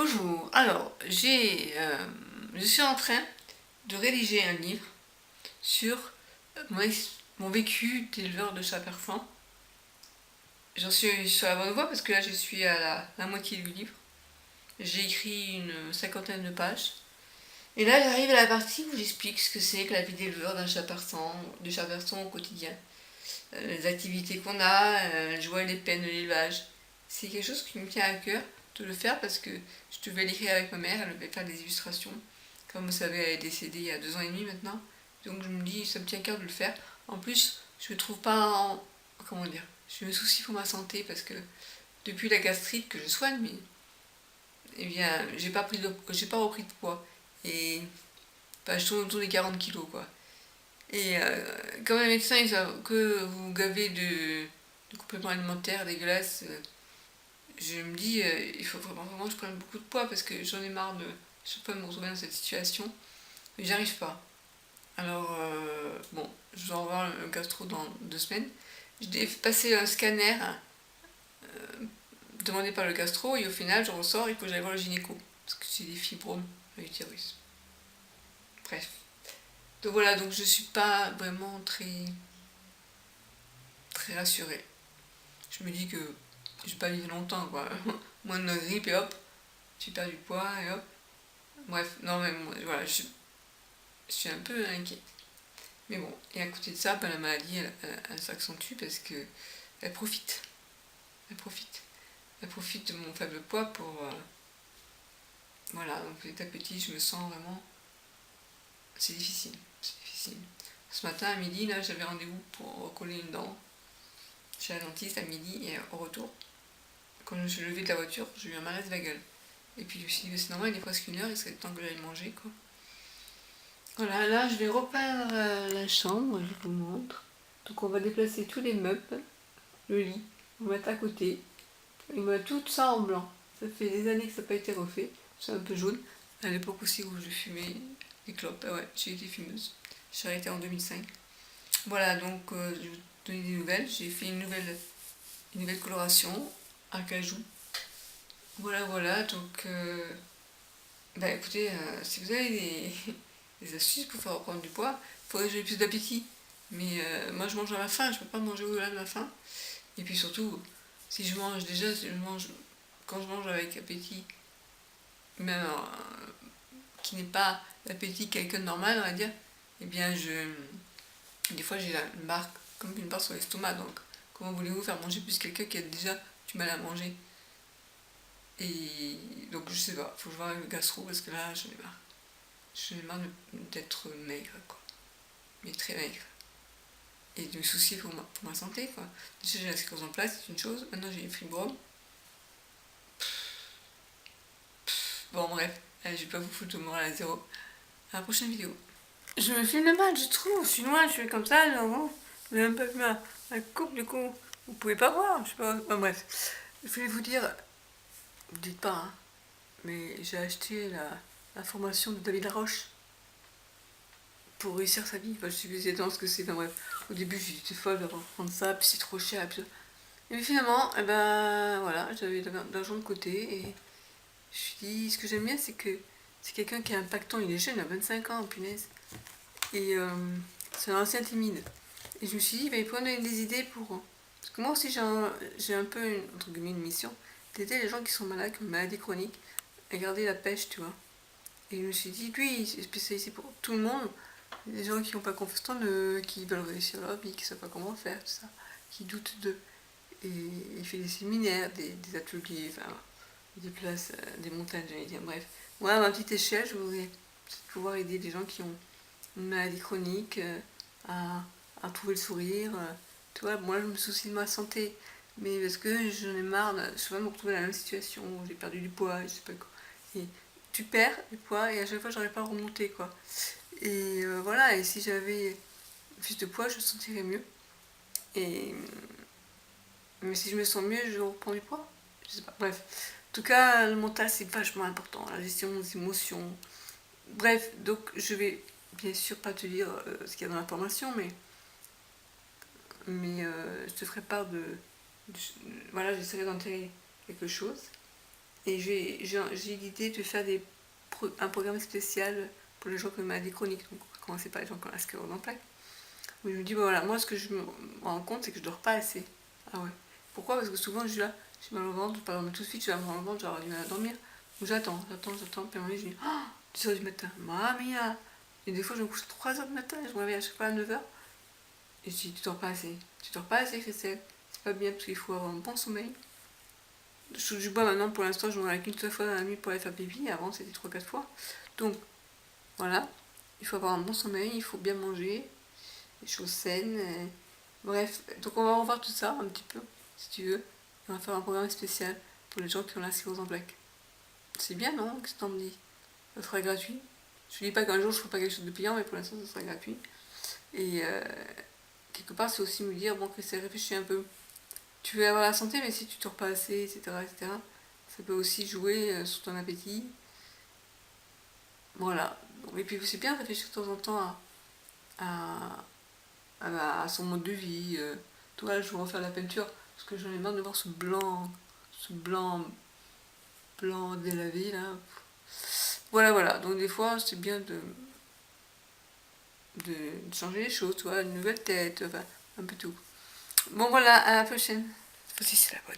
Bonjour, alors je suis en train de rédiger un livre sur mon vécu d'éleveur de chats persans. J'en suis sur la bonne voie parce que là je suis à la moitié du livre. J'ai écrit une cinquantaine de pages. Et là j'arrive à la partie où j'explique ce que c'est que la vie d'éleveur d'un chat persan, de chat persan au quotidien. Les activités qu'on a, les joies et les peines de l'élevage. C'est quelque chose qui me tient à cœur de le faire parce que je devais l'écrire avec ma mère, elle devait faire des illustrations. Comme vous savez, elle est décédée il y a 2 ans et demi maintenant. Donc je me dis, ça me tient à cœur de le faire. En plus, je me trouve pas en... Comment dire? Je me soucie pour ma santé parce que depuis la gastrite que je soigne, mais eh bien, j'ai pas repris de poids. Et bah, je tourne autour des 40 kilos, quoi. Et comme les médecins ils savent que vous gavez de compléments alimentaires dégueulasses, je me dis il faut vraiment que je prenne beaucoup de poids parce que j'en ai marre de chaque fois me retrouver dans cette situation. Mais j'arrive pas. Alors bon, je vais revoir le gastro dans 2 semaines. J'ai passé un scanner demandé par le gastro et au final je ressors, il faut que j'aille voir le gynéco parce que j'ai des fibromes à l'utérus. Bref. Donc voilà, donc je suis pas vraiment très rassurée. Je me dis que je vais pas vivre longtemps, quoi. Moins de grippe et hop, tu perds du poids et hop. Bref, non mais voilà, je suis un peu inquiète. Mais bon, et à côté de ça, ben, la maladie, elle s'accentue parce que elle profite. Elle profite. Elle profite de mon faible poids pour... voilà, donc petit à petit, je me sens vraiment... C'est difficile, c'est difficile. Ce matin, à midi, là, j'avais rendez-vous pour recoller une dent chez la dentiste à midi et au retour, quand je me suis levée de la voiture, j'ai eu un malaise vagal. Et puis je me suis dit, c'est normal, il est presque 1 heure, il serait temps que j'aille manger, quoi. Voilà, là je vais repeindre la chambre, je vous montre. Donc on va déplacer tous les meubles, le lit, on va mettre à côté. Il me met tout ça en blanc. Ça fait des années que ça n'a pas été refait. C'est un peu jaune. À l'époque aussi où je fumais des clopes. Ah ouais, j'ai été fumeuse. J'ai arrêté en 2005. Voilà, donc je vais vous donner des nouvelles. J'ai fait une nouvelle coloration à cajou. Voilà, voilà, donc bah écoutez, si vous avez des astuces pour faire reprendre du poids, il faudrait que j'ai plus d'appétit. Mais moi je mange à ma faim, je peux pas manger au-delà de ma faim. Et puis surtout, si je mange déjà, quand je mange avec appétit, même qui n'est pas l'appétit quelqu'un de normal, on va dire, eh bien des fois j'ai une barre, comme une barre sur l'estomac, donc comment voulez-vous faire manger plus quelqu'un qui a déjà du mal à manger? Et donc je sais pas, faut que je vois avec le gastro parce que là j'en ai marre. J'en ai marre d'être maigre, quoi. Mais très maigre. Et de me soucier pour ma santé, quoi. Déjà j'ai la sclérose en plaques, c'est une chose, maintenant j'ai une fibrome. Bon bref, allez, je vais pas vous foutre le moral à zéro. À la prochaine vidéo. Je me filme mal, je trouve, je suis loin, je suis comme ça, alors bon, vous n'avez même pas vu ma coupe, du coup, vous pouvez pas voir, je sais pas, enfin, bref. Je voulais vous dire, vous dites pas, hein, mais j'ai acheté la formation de David Laroche pour réussir sa vie. Enfin, je sais plus exactement ce que c'est. Enfin bref, au début j'étais folle de reprendre ça, puis c'est trop cher. Et puis finalement, eh ben voilà, j'avais de l'argent de côté et je me suis dit, ce que j'aime bien, c'est que c'est quelqu'un qui est impactant. Il est jeune, il a 25 ans, punaise. Et c'est un ancien timide. Et je me suis dit, bah, il pourrait me donner des idées pour... Parce que moi aussi, j'ai un peu, entre guillemets, une mission d'aider les gens qui sont malades, qui ont une maladie chronique, à garder la pêche, tu vois. Et je me suis dit, lui, il est spécialisé pour tout le monde. Les gens qui n'ont pas confiance en eux, qui veulent réussir leur vie, qui ne savent pas comment faire, tout ça, qui doutent d'eux. Et il fait des séminaires, des ateliers, enfin, il déplace des montagnes, j'allais dire, bref. Moi, à ma petite échelle, je voudrais pouvoir aider des gens qui ont une maladie chronique à trouver le sourire. Tu vois, moi, je me soucie de ma santé, mais parce que j'en ai marre de souvent me retrouver dans la même situation où j'ai perdu du poids, je sais pas quoi. Et tu perds du poids et à chaque fois, j'arrive pas à remonter, quoi. Et voilà, et si j'avais plus de poids, je me sentirais mieux. Et, mais si je me sens mieux, je reprends du poids. Je sais pas, bref. En tout cas, le mental, c'est vachement important. La gestion des émotions. Bref, donc je vais bien sûr pas te dire ce qu'il y a dans l'information, mais je te ferai part voilà, j'essaierai d'enterrer quelque chose. Et j'ai l'idée de faire un programme spécial pour les gens qui ont une maladie chronique. Donc, commencer par les gens qui ont la sclérose en plaques. Mais je me dis, bon, voilà, moi, ce que je me rends compte, c'est que je dors pas assez. Ah ouais. Pourquoi? Parce que souvent, je suis là, j'ai mal au ventre, je vais pas dormir tout de suite, je vais avoir mal au ventre, je vais avoir du mal à dormir. Donc j'attends, puis à un moment donné, je dis, oh, 10h du matin, mamma mia! Et des fois, je me couche à 3h du matin, et je me réveille à chaque fois à 9h. Et je dis, tu dors pas assez. Tu dors pas assez, Christelle. C'est pas bien, parce qu'il faut avoir un bon sommeil. Je touche du bois maintenant, pour l'instant, je me réveille qu'une seule fois dans la nuit pour aller faire pipi. Avant, c'était 3-4 fois. Donc, voilà. Il faut avoir un bon sommeil, il faut bien manger, des choses saines. Bref, donc on va revoir tout ça un petit peu, si tu veux. On va faire un programme spécial pour les gens qui ont la sclérose en plaques. C'est bien, non? Qu'est-ce que t'en dis? Ça sera gratuit. Je ne dis pas qu'un jour je ne ferai pas quelque chose de payant, mais pour l'instant, ça sera gratuit. Et quelque part, c'est aussi me dire, bon, Christelle, réfléchis un peu. Tu veux avoir la santé, mais si tu ne dors pas assez, etc., ça peut aussi jouer sur ton appétit. Voilà. Et puis, c'est bien de réfléchir de temps en temps à son mode de vie. Toi, je vais refaire la peinture, parce que j'en ai marre de voir ce blanc délavé, là. Voilà. Donc, des fois, c'est bien de changer les choses, tu vois, une nouvelle tête, enfin, un peu tout. Bon, voilà, à la prochaine. Cette fois-ci, c'est la bonne.